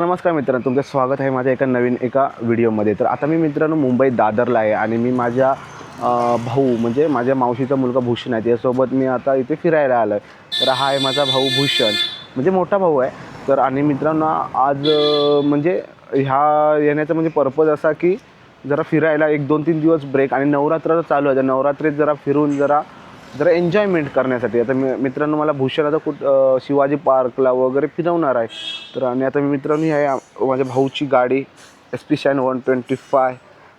नमस्कार मित्रांनो, तुमचं स्वागत आहे माझ्या नवीन व्हिडिओमध्ये. तर आता मी मित्रांनो मुंबईत दादरला आहे आणि मी माझ्या भाऊ म्हणजे माझ्या मावशीचा मुलगा भूषण आहे त्यासोबत मी आता इथे फिरायला आलो आहे. तर हा आहे माझा भाऊ भूषण, म्हणजे मोठा भाऊ आहे. तर आणि मित्रांनो आज म्हणजे ह्या येण्याचा म्हणजे पर्पज असा की जरा फिरायला 1-2-3 दिवस ब्रेक आणि नवरात्र चालू आहे. तर नवरात्रीत जरा फिरून जरा एन्जॉयमेंट करण्यासाठी आता मित्रांनो मला भूषण आता शिवाजी पार्कला वगैरे फिरवणार आहे. तर आणि आता मी मित्रांनो ही आहे माझ्या भाऊची गाडी SP शाईन 125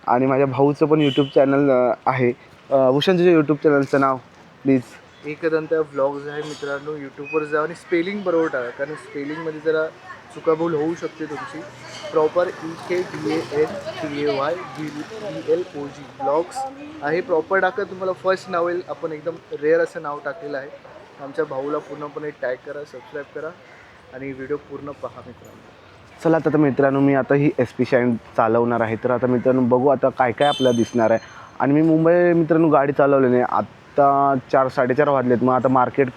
आणि माझ्या भाऊचं पण यूट्यूब चॅनल आहे. भूषण तुझ्या यूट्यूब चॅनलचं नाव प्लीज. एकदंत व्लॉग्स आहे मित्रांनो. यूट्यूबवर जा आणि स्पेलिंग बरोबर टाका, कारण स्पेलिंगमध्ये जरा चुकाभूल होऊ शकते तुमची. प्रॉपर EKDANTAYBLOG ब्लॉग्स आहे, प्रॉपर टाका, तुम्हाला फर्स्ट नाव येईल. आपण एकदम रेअर असं नाव टाकलेलं आहे. आमच्या भाऊला पूर्णपणे टॅग करा, सबस्क्राईब करा आणि व्हिडिओ पूर्ण पहा मित्रांनो. चला आता मित्रांनो मी आता ही SP शाईन चालवणार आहे. तर आता मित्रांनो बघू आता काय काय आपल्याला दिसणार आहे. आणि मी मुंबई मित्रांनो गाडी चालवली नाही, आत्ता 4-4:30 वाजलेत. मग आता मार्केट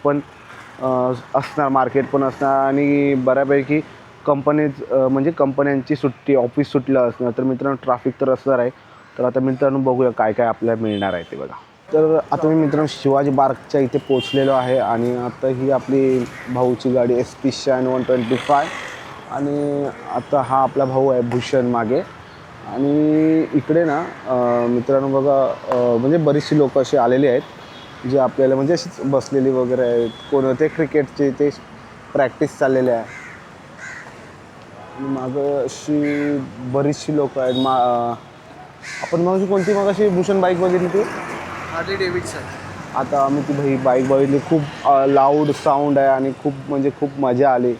पण असणार आणि बऱ्यापैकी म्हणजे कंपन्यांची सुट्टी, ऑफिस सुटलं असणार. तर मित्रांनो ट्रॅफिक तर असणार आहे. तर आता मित्रांनो बघूया काय काय आपल्याला मिळणार आहे ते बघा. तर आता मी मित्रांनो शिवाजी पार्कच्या इथे पोचलेलो आहे आणि आता ही आपली भाऊची गाडी SP शाईन 125 आणि आता हा आपला भाऊ आहे भूषण मागे. आणि इकडे ना मित्रांनो बघा म्हणजे बरीचशी लोकं अशी आलेली आहेत जे आपल्याला म्हणजे अशीच बसलेली वगैरे आहेत. कोणते क्रिकेटचे ते प्रॅक्टिस चाललेले आहे. मागं अशी बरीचशी लोकं आहेत. आपण मग कोणती मग अशी भूषण बाईक बघितली ती हार्ली डेव्हिडसन. आता आम्ही ती बाईक बघितली, खूप लाऊड साऊंड आहे आणि खूप मजा आली.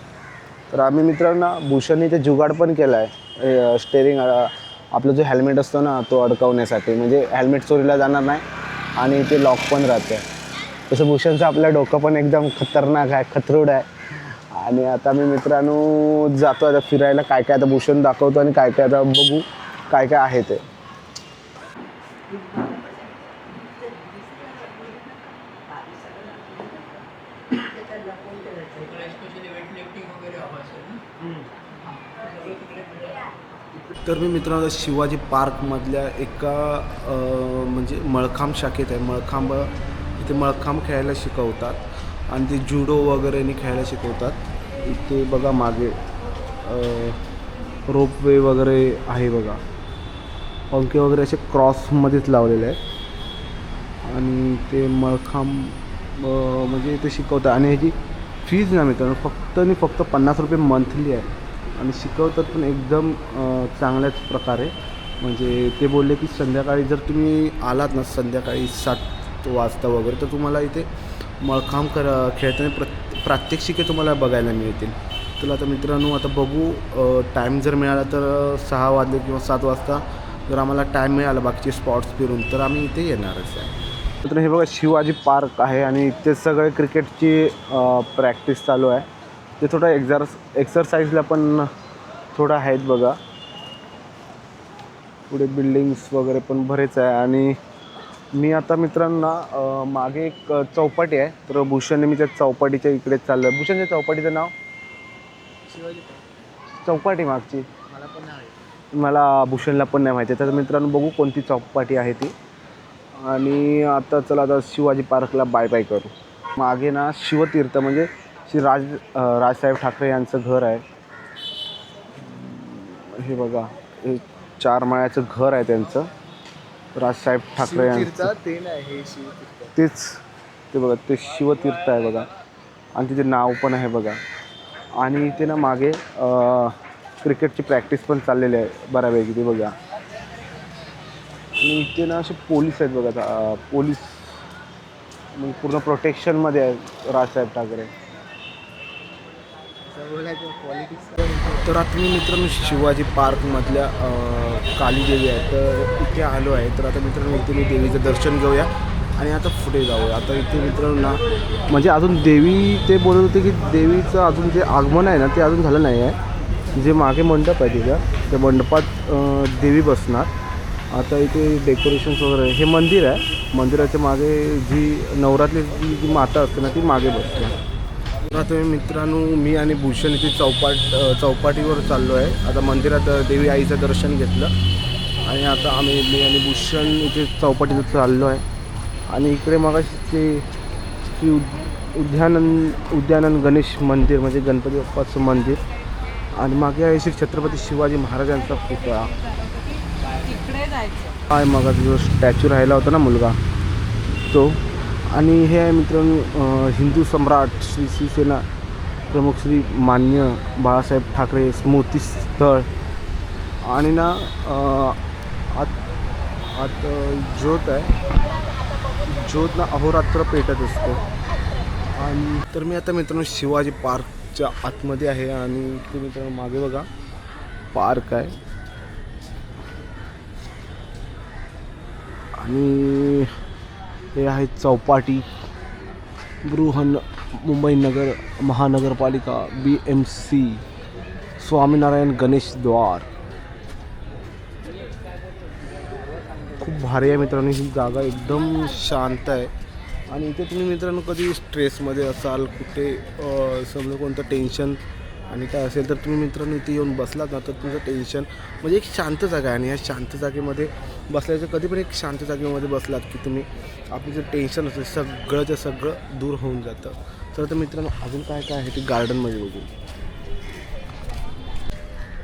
तर आम्ही मित्रांनो भूषणने ते जुगाड पण केला आहे. स्टेअरिंग आपलं जो हेल्मेट असतो ना तो अडकवण्यासाठी, म्हणजे हेल्मेट चोरीला जाणार नाही आणि ते लॉक पण राहतं. तसं भूषणचं आपलं डोकं पण एकदम खतरनाक आहे, खतरूड आहे. आणि आता मी मित्रांनो जातो आता फिरायला. काय काय आता भूषण दाखवतो आणि काय काय आता बघू काय काय आहे ते. तर मी मित्रांनो शिवाजी पार्कमधल्या एका म्हणजे मळखांब शाखेत आहे. इथे मळखांब खेळायला शिकवतात आणि ते जुडो वगैरेनी खेळायला शिकवतात. इथे बघा मागे रोपवे वगैरे आहे बघा. पंखे वगैरे असे क्रॉसमध्येच लावलेले आहेत आणि ते मळखांब म्हणजे इथे शिकवतात. आणि ह्याची फीज ना मित्रांनो फक्त 50 रुपये मंथली आहे आणि शिकवतात पण एकदम चांगल्याच प्रकारे. म्हणजे ते बोलले की संध्याकाळी जर तुम्ही आलात ना संध्याकाळी 7 वाजता वगैरे तर तुम्हाला इथे मळखांब खेळताना प्रात्यक्षिके तुम्हाला बघायला मिळतील. तर आता मित्रांनो आता बघू टाईम जर मिळाला तर 6 वाजले किंवा 7 वाजता जर आम्हाला टाईम मिळाला बाकीचे स्पॉट्स फिरून तर आम्ही इथे येणारच आहे. तर हे बघा शिवाजी पार्क आहे आणि इथे सगळे क्रिकेटची प्रॅक्टिस चालू आहे. ते थोडं एक्सरसाइजला पण थोडं आहेत बघा. पुढे बिल्डिंग्स वगैरे पण बरेच आहे. आणि मी आता मित्रांना मागे एक चौपाटी आहे. तर भूषणने मी त्या चौपाटीच्या इकडे चाललो आहे. भूषणच्या चौपाटीचं नाव शिवाजी चौपाटी मागची मला पण नाही, मला भूषणला पण नाही माहिती. तर मित्रांनो बघू कोणती चौपाटी आहे ती. आणि आता चला आता शिवाजी पार्कला बाय बाय करू. मागे ना शिवतीर्थ म्हणजे श्री राजसाहेब ठाकरे यांचं घर आहे. हे बघा हे 4 माळ्याचं घर आहे त्यांचं. राजसाहेब ठाकरे यांचं ते नाही, हे शिवतीर्थ. तेच ते बघा ते शिवतीर्थ आहे बघा आणि तिथे नाव पण आहे बघा. आणि इथे ना मागे क्रिकेटची प्रॅक्टिस पण चाललेली आहे बऱ्यापैकी ते बघा. आणि इथे ना असे पोलीस आहेत बघा. पोलीस म्हणजे पूर्ण प्रोटेक्शनमध्ये आहेत राजसाहेब ठाकरे. तर आता मी मित्रांनो शिवाजी पार्कमधल्या कालीदेवी आहे तर इथे आलो आहे. तर आता मित्रांनो इथे मी देवीचं दर्शन घेऊया आणि आता पुढे जाऊया. आता इथे मित्रांनो ना म्हणजे अजून देवी ते बोलत होते की देवीचं अजून जे आगमन आहे ना ते अजून झालं नाही आहे. जे मागे मंडप आहे तिथं त्या मंडपात देवी बसणार. आता इथे डेकोरेशन्स वगैरे हे मंदिर आहे. मंदिराच्या मागे जी नवरात्री जी माता असते ना ती मागे बसते. आता मित्रांनो मी आणि भूषण इथे चौपाटीवर चाललो आहे. आता मंदिरात देवी आईचं दर्शन घेतलं आणि आता मी आणि भूषण इथे चौपाटीवर चाललो आहे. आणि इकडे मग ते श्री उद्यानंद गणेश मंदिर म्हणजे गणपती बाप्पाचं मंदिर आणि मागे आहे श्री छत्रपती शिवाजी महाराजांचा पुतळा. काय मग जो स्टॅच्यू राहिला होता ना मुलगा तो. आणि हे आहे मित्रांनो हिंदू सम्राट श्री शिवसेना प्रमुख श्री मान्य बाळासाहेब ठाकरे स्मृती स्थळ. आणि ना आत ज्योत आहे. ज्योत ना अहोरात्र पेटत असतो. आणि तर मी आता मित्रांनो शिवाजी पार्कच्या आतमध्ये आहे आणि ते मित्रांनो मागे बघा पार्क आहे. आणि हे आहे चौपाटी मुंबई महानगरपालिका BMC स्वामीनारायण गणेश द्वार. खूप भारी आहे मित्रांनो ही जागा एकदम शांत आहे. आणि इथे तुम्ही मित्रांनो कधी स्ट्रेसमध्ये असाल कुठे समजा कोणतं टेन्शन आणि काय असेल तर तुम्ही मित्रांनो इथे येऊन बसलात ना तर तुमचं टेन्शन म्हणजे एक शांत जागा आहे. आणि या शांत जागेमध्ये बसल्याचं कधी पण एक शांत जागेमध्ये बसलात की तुम्ही आपलं जे टेन्शन असेल सगळंच्या सगळं दूर होऊन जातं. तर मित्रांनो अजून काय काय आहे ते गार्डनमध्ये बघू.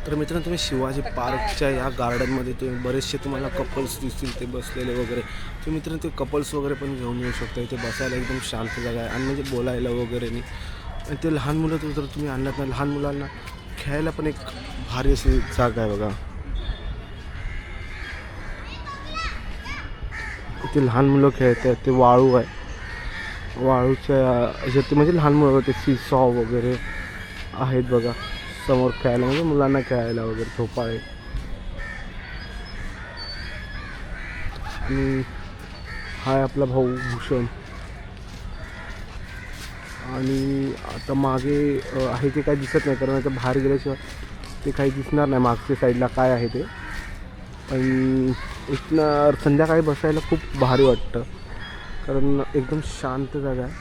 तर मित्रांनो तुम्ही शिवाजी पार्कच्या या गार्डनमध्ये ते बरेचसे तुम्हाला कपल्स दिसतील ते बसलेले वगैरे. तुम्ही मित्रांनो ते कपल्स वगैरे पण घेऊन येऊ शकता. इथे बसायला एकदम शांत जागा आहे आणि म्हणजे बोलायला वगैरे नाही. आणि ते लहान मुलं जर तुम्ही आणलात ना लहान मुलांना खेळायला पण एक भारी अशी जागा आहे बघा. इथे लहान मुलं खेळत आहेत. ते वाळू आहे. वाळूच्या याच्यात म्हणजे लहान मुलं ते सीसॉ वगैरे आहेत बघा समोर खेळायला म्हणजे मुलांना खेळायला वगैरे झोपाळे. आणि हा आहे आपला भाऊ भूषण. आणि आता मागे आहे ते काही दिसत नाही कारण आता बाहेर गेल्याशिवाय ते काही दिसणार नाही मागच्या साईडला काय आहे ते. पण इथनं संध्याकाळी बसायला खूप भारी वाटतं कारण एकदम शांत जागा आहे.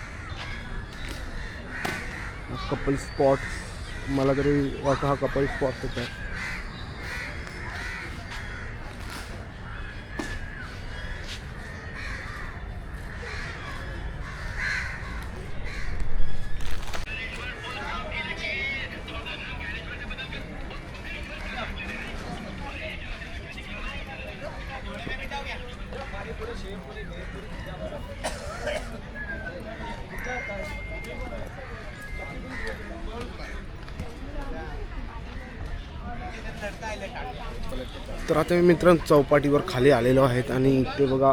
कपल स्पॉट मला तरी वाटतं हा कपल स्पॉटच आहे. तर आता मी मित्रांनो चौपाटीवर खाली आलेलो आहेत आणि इथे बघा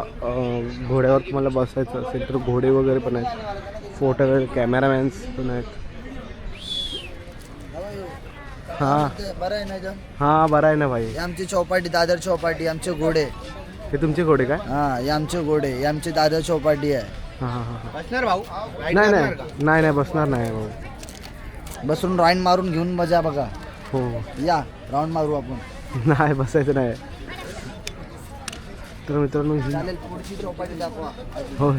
घोड्यावर तुम्हाला बसायचं असेल तर घोडे वगैरे पण आहेत. फोटो कॅमेरामॅन्स पण आहेत. हां बरं आहे ना हां बरं आहे ना भाई. आमची चौपाटी दादर चौपाटी आमचे घोडे. हे तुमचे घोडे काय? हा हे आमचे घोडे हे आमची दादर चौपाटी आहे. हां हां हां बसणार भाऊ? नाही नाही नाही बसणार नाही भाऊ. बसून राऊंड मारून घेऊन मजा बघा. हो या राऊंड मारू आपण. नाही बसायचं नाही. तर मित्रांनो चालेल पुढची चौपाटी दाखवा. हो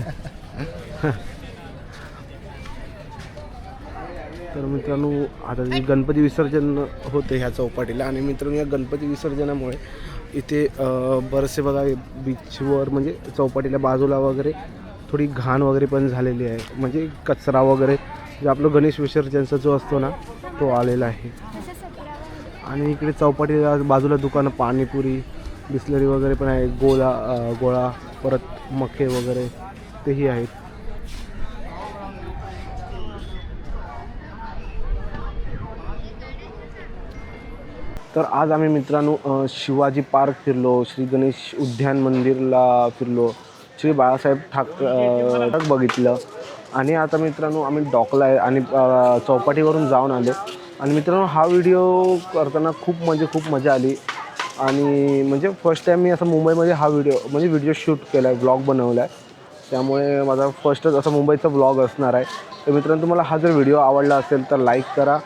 तर मित्रांनो आता जे गणपती विसर्जन होते ह्या चौपाटीला आणि मित्रांनो या गणपती विसर्जनामुळे इथे बरेचसे बघा बीचवर म्हणजे चौपाटीला बाजूला वगैरे थोडी घाण वगैरे पण झालेली आहे म्हणजे कचरा वगैरे जे आपलं गणेश विसर्जनचा जो असतो ना तो आलेला आहे. आणि इकडे चौपाटीला बाजूला दुकानं पाणीपुरी बिस्लरी वगैरे पण आहे. गोळा परत मखे वगैरे तेही आहेत. तर आज आम्ही मित्रांनो शिवाजी पार्क फिरलो, श्री गणेश उद्यान मंदिरला फिरलो, श्री बाळासाहेब ठाकरे बघितलं आणि आता मित्रांनो आम्ही डॉकला आहे आणि चौपाटीवरून जाऊन आलो. आणि मित्रांनो हा व्हिडिओ करताना खूप मजा आली. आणि म्हणजे फर्स्ट टाईम मी असं मुंबईमध्ये हा व्हिडिओ शूट केला आहे, व्लॉग बनवला आहे. त्यामुळे माझा फर्स्टच असा मुंबईचा व्लॉग असणार आहे. तर मित्रांनो तुम्हाला हा जर व्हिडिओ आवडला असेल तर लाईक करा.